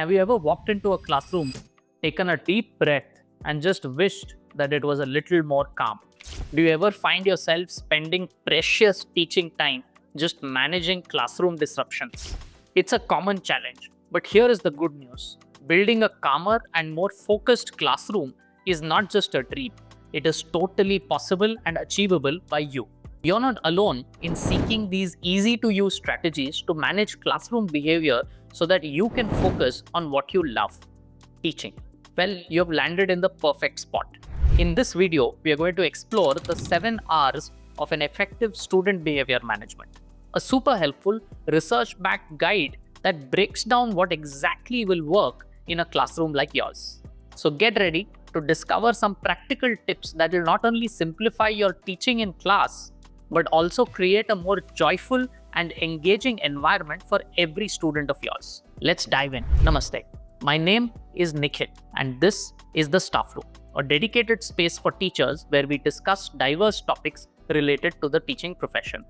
Have you ever walked into a classroom, taken a deep breath, and just wished that it was a little more calm? Do you ever find yourself spending precious teaching time just managing classroom disruptions? It's a common challenge, but here is the good news. Building a calmer and more focused classroom is not just a dream, it is totally possible and achievable by you. You're not alone in seeking these easy to use strategies to manage classroom behavior so that you can focus on what you love, teaching. Well, you've landed in the perfect spot. In this video, we are going to explore the 7 R's of an effective student behavior management. A super helpful research-backed guide that breaks down what exactly will work in a classroom like yours. So get ready to discover some practical tips that will not only simplify your teaching in class, but also create a more joyful and engaging environment for every student of yours. Let's dive in. Namaste. My name is Nikhil, and this is the Staff Room, a dedicated space for teachers where we discuss diverse topics related to the teaching profession.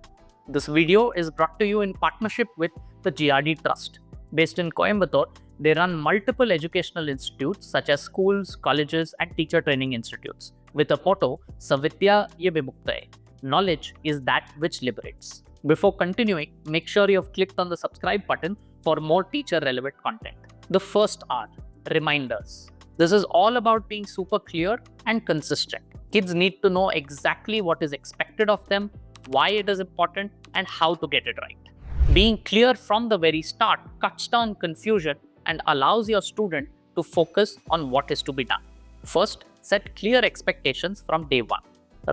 This video is brought to you in partnership with the GRD Trust. Based in Coimbatore, they run multiple educational institutes such as schools, colleges, and teacher training institutes with a motto, Savidya Ye Vimuktaye. Knowledge is that which liberates. Before continuing, make sure you have clicked on the subscribe button for more teacher relevant content. The first R, reminders. This is all about being super clear and consistent. Kids need to know exactly what is expected of them, why it is important, and how to get it right. Being clear from the very start cuts down confusion and allows your student to focus on what is to be done. First, set clear expectations from day one.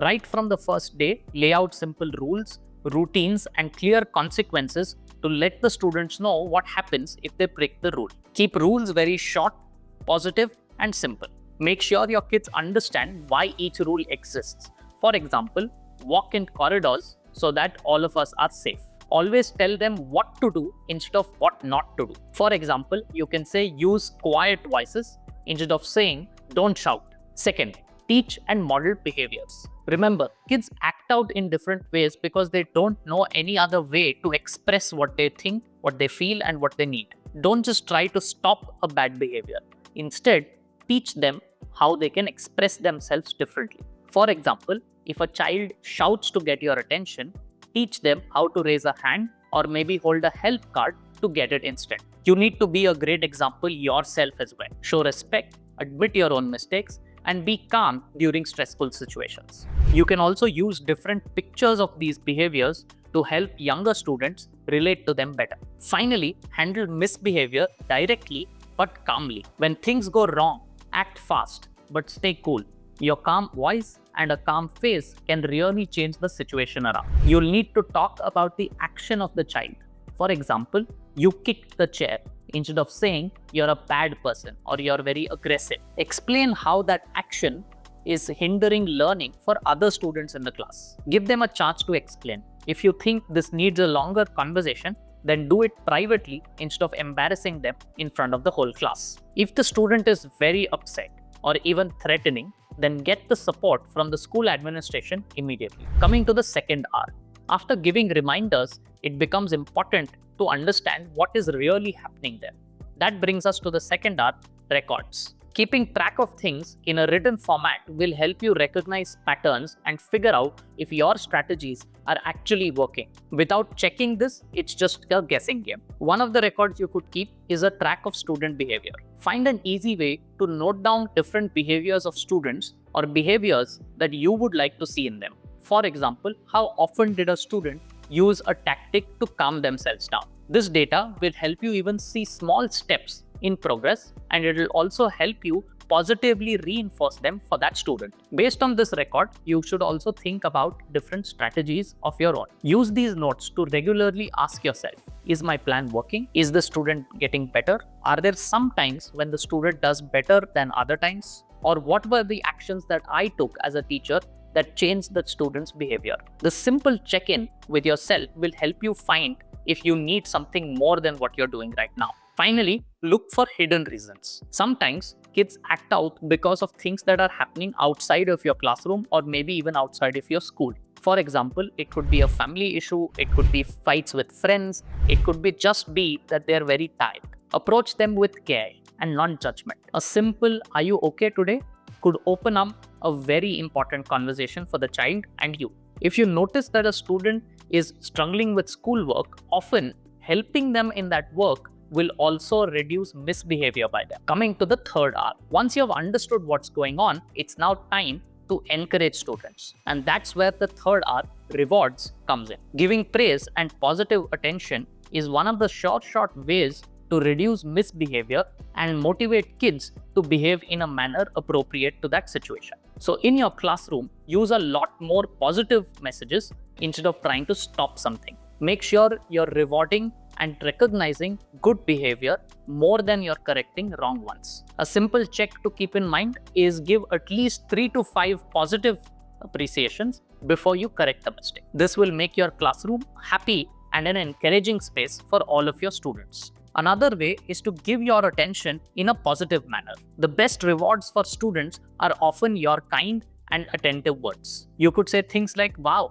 Right from the first day, lay out simple rules, routines, and clear consequences to let the students know what happens if they break the rule. Keep rules very short, positive, and simple. Make sure your kids understand why each rule exists. For example, walk in corridors so that all of us are safe. Always tell them what to do instead of what not to do. For example, you can say use quiet voices instead of saying don't shout. Second, teach and model behaviors. Remember, kids act out in different ways because they don't know any other way to express what they think, what they feel, and what they need. Don't just try to stop a bad behavior. Instead, teach them how they can express themselves differently. For example, if a child shouts to get your attention, teach them how to raise a hand or maybe hold a help card to get it instant. You need to be a great example yourself as well. Show respect, admit your own mistakes, and be calm during stressful situations. You can also use different pictures of these behaviors to help younger students relate to them better. Finally, handle misbehavior directly but calmly. When things go wrong, act fast but stay cool. Your calm voice and a calm face can really change the situation around. You'll need to talk about the action of the child. For example, you kicked the chair instead of saying you're a bad person or you're very aggressive. Explain how that action is hindering learning for other students in the class. Give them a chance to explain. If you think this needs a longer conversation, then do it privately instead of embarrassing them in front of the whole class. If the student is very upset or even threatening, then get the support from the school administration immediately. Coming to the second R. After giving reminders, it becomes important to understand what is really happening there. That brings us to the second R, records. Keeping track of things in a written format will help you recognize patterns and figure out if your strategies are actually working. Without checking this, it's just a guessing game. One of the records you could keep is a track of student behavior. Find an easy way to note down different behaviors of students or behaviors that you would like to see in them. For example, how often did a student use a tactic to calm themselves down? This data will help you even see small steps in progress, and it will also help you positively reinforce them for that student. Based on this record, you should also think about different strategies of your own. Use these notes to regularly ask yourself, is my plan working? Is the student getting better? Are there some times when the student does better than other times? Or what were the actions that I took as a teacher that changed the student's behavior? The simple check-in with yourself will help you find if you need something more than what you're doing right now. Finally, look for hidden reasons. Sometimes kids act out because of things that are happening outside of your classroom or maybe even outside of your school. For example, it could be a family issue, it could be fights with friends, it could be just be that they're very tired. Approach them with care and not judgment. A simple "Are you okay today?" could open up a very important conversation for the child and you. If you notice that a student is struggling with schoolwork, often helping them in that work will also reduce misbehavior by them. Coming to the third R. Once you have understood what's going on, it's now time to encourage students. And that's where the third R, rewards, comes in. Giving praise and positive attention is one of the short ways to reduce misbehavior and motivate kids to behave in a manner appropriate to that situation. So in your classroom, use a lot more positive messages instead of trying to stop something. Make sure you're rewarding and recognizing good behavior more than you're correcting wrong ones. A simple check to keep in mind is give at least 3 to 5 positive appreciations before you correct the mistake. This will make your classroom happy and an encouraging space for all of your students. Another way is to give your attention in a positive manner. The best rewards for students are often your kind and attentive words. You could say things like, "Wow,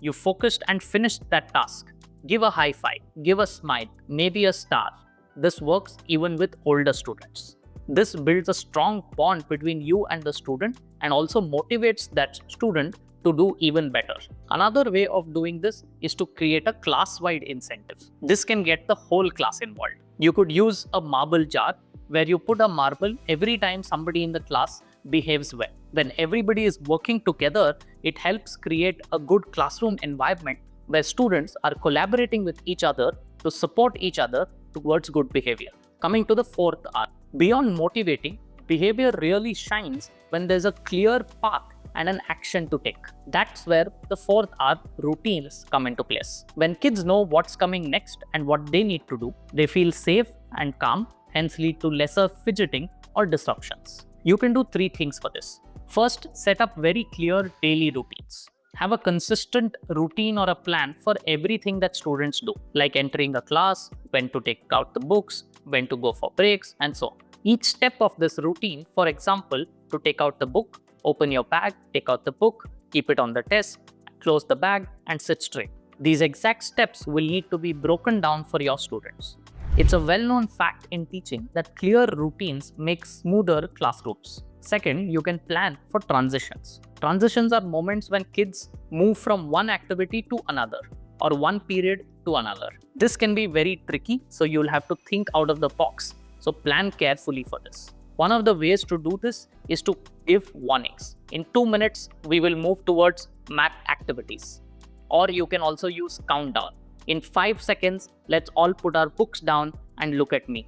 you focused and finished that task." Give a high five, give a smile, maybe a star. This works even with older students. This builds a strong bond between you and the student and also motivates that student to do even better. Another way of doing this is to create a class-wide incentive. This can get the whole class involved. You could use a marble jar where you put a marble every time somebody in the class behaves well. When everybody is working together, it helps create a good classroom environment where students are collaborating with each other to support each other towards good behavior. Coming to the fourth R. Beyond motivating, behavior really shines when there's a clear path and an action to take. That's where the fourth R, routines, come into place. When kids know what's coming next and what they need to do, they feel safe and calm, hence lead to lesser fidgeting or disruptions. You can do 3 things for this. First, set up very clear daily routines. Have a consistent routine or a plan for everything that students do, like entering a class, when to take out the books, when to go for breaks, and so on. Each step of this routine, for example, to take out the book, open your bag, take out the book, keep it on the desk, close the bag, and sit straight. These exact steps will need to be broken down for your students. It's a well-known fact in teaching that clear routines make smoother classrooms. Second, you can plan for transitions. Transitions are moments when kids move from one activity to another or one period to another. This can be very tricky, so you'll have to think out of the box. So plan carefully for this. One of the ways to do this is to give warnings. In 2 minutes, we will move towards math activities. Or you can also use countdown. In 5 seconds, let's all put our books down and look at me.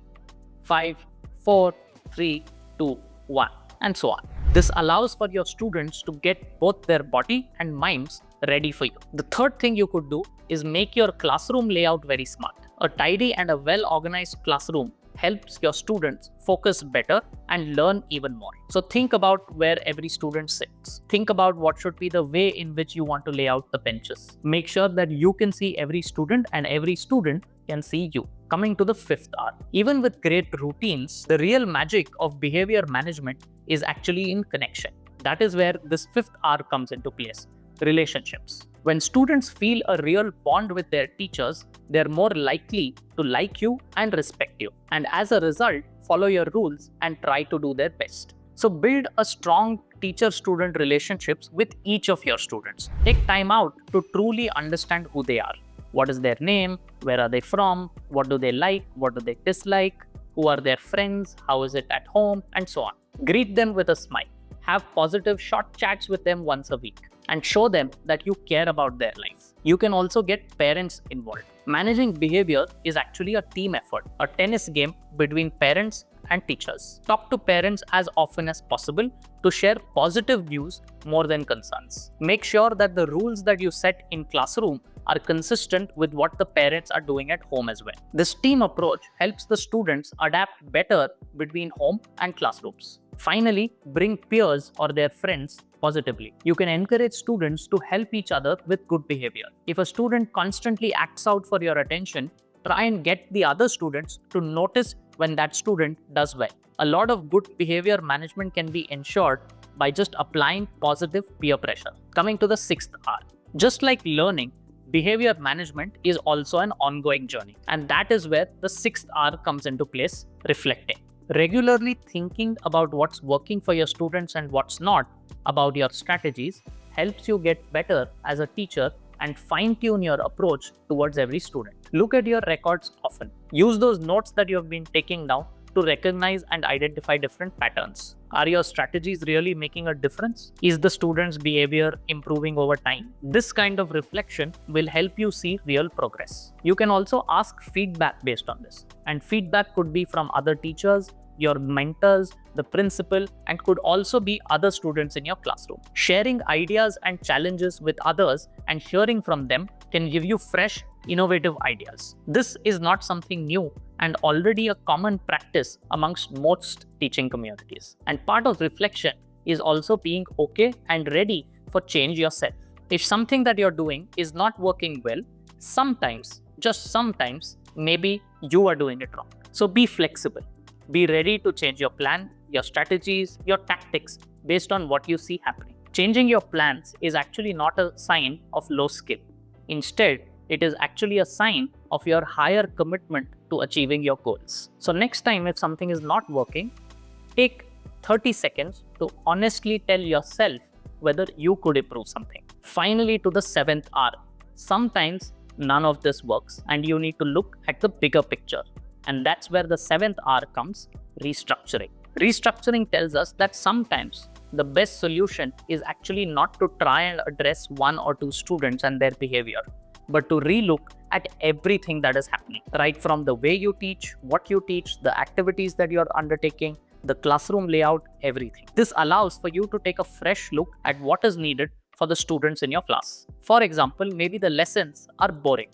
5, 4, 3, 2, 1, and so on. This allows for your students to get both their body and minds ready for you. The third thing you could do is make your classroom layout very smart. A tidy and a well-organized classroom helps your students focus better and learn even more. So think about where every student sits. Think about what should be the way in which you want to lay out the benches. Make sure that you can see every student and every student can see you. Coming to the fifth R. Even with great routines, the real magic of behavior management is actually in connection. That is where this fifth R comes into place. Relationships. When students feel a real bond with their teachers, they're more likely to like you and respect you. And as a result, follow your rules and try to do their best. So build a strong teacher-student relationships with each of your students. Take time out to truly understand who they are. What is their name? Where are they from? What do they like? What do they dislike? Who are their friends? How is it at home? And so on. Greet them with a smile. Have positive short chats with them once a week and show them that you care about their life. You can also get parents involved. Managing behavior is actually a team effort, a tennis game between parents and teachers. Talk to parents as often as possible to share positive views more than concerns. Make sure that the rules that you set in classroom are consistent with what the parents are doing at home as well. This team approach helps the students adapt better between home and classrooms. Finally, bring peers or their friends positively. You can encourage students to help each other with good behavior. If a student constantly acts out for your attention, try and get the other students to notice when that student does well. A lot of good behavior management can be ensured by just applying positive peer pressure. Coming to the sixth R. Just like learning, behavior management is also an ongoing journey. And that is where the sixth R comes into place, reflecting. Regularly thinking about what's working for your students and what's not about your strategies helps you get better as a teacher and fine-tune your approach towards every student. Look at your records often. Use those notes that you have been taking down to recognize and identify different patterns. Are your strategies really making a difference? Is the student's behavior improving over time? This kind of reflection will help you see real progress. You can also ask feedback based on this, and feedback could be from other teachers, your mentors, the principal, and could also be other students in your classroom. Sharing ideas and challenges with others and hearing from them can give you fresh, innovative ideas. This is not something new and already a common practice amongst most teaching communities. And part of reflection is also being okay and ready for change yourself. If something that you're doing is not working well, sometimes, just sometimes, maybe you are doing it wrong. So be flexible. Be ready to change your plan, your strategies, your tactics based on what you see happening. Changing your plans is actually not a sign of low skill. Instead, it is actually a sign of your higher commitment to achieving your goals. So next time if something is not working, take 30 seconds to honestly tell yourself whether you could improve something. Finally, to the seventh R. Sometimes none of this works and you need to look at the bigger picture. And that's where the seventh R comes, restructuring. Restructuring tells us that sometimes the best solution is actually not to try and address one or two students and their behavior, but to relook at everything that is happening, right from the way you teach, what you teach, the activities that you're undertaking, the classroom layout, everything. This allows for you to take a fresh look at what is needed for the students in your class. For example, maybe the lessons are boring.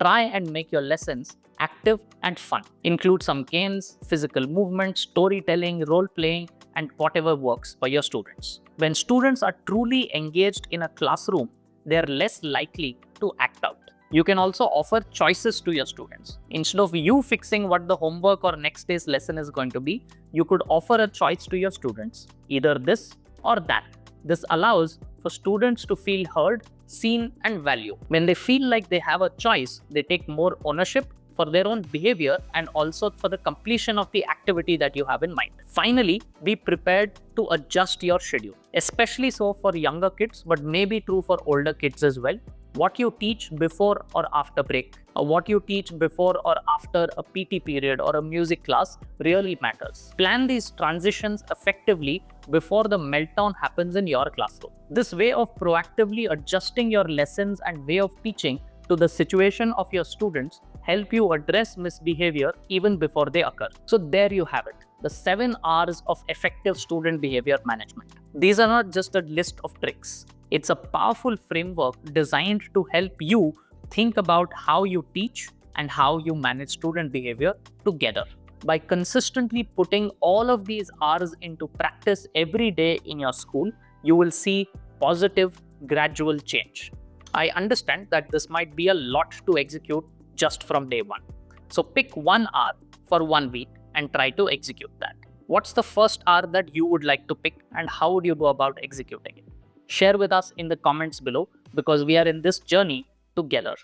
Try and make your lessons active and fun. Include some games, physical movement, storytelling, role-playing, and whatever works for your students. When students are truly engaged in a classroom, they are less likely to act out. You can also offer choices to your students. Instead of you fixing what the homework or next day's lesson is going to be, you could offer a choice to your students, either this or that. This allows for students to feel heard, seen, and valued. When they feel like they have a choice, they take more ownership for their own behavior and also for the completion of the activity that you have in mind. Finally, be prepared to adjust your schedule, especially so for younger kids, but may be true for older kids as well. What you teach before or after break, or what you teach before or after a PT period or a music class really matters. Plan these transitions effectively before the meltdown happens in your classroom. This way of proactively adjusting your lessons and way of teaching to the situation of your students help you address misbehavior even before they occur. So there you have it, the 7 R's of effective student behavior management. These are not just a list of tricks. It's a powerful framework designed to help you think about how you teach and how you manage student behavior together. By consistently putting all of these R's into practice every day in your school, you will see positive, gradual change. I understand that this might be a lot to execute just from day one. So pick one R for 1 week and try to execute that. What's the first R that you would like to pick and how would you go about executing it? Share with us in the comments below because we are in this journey together.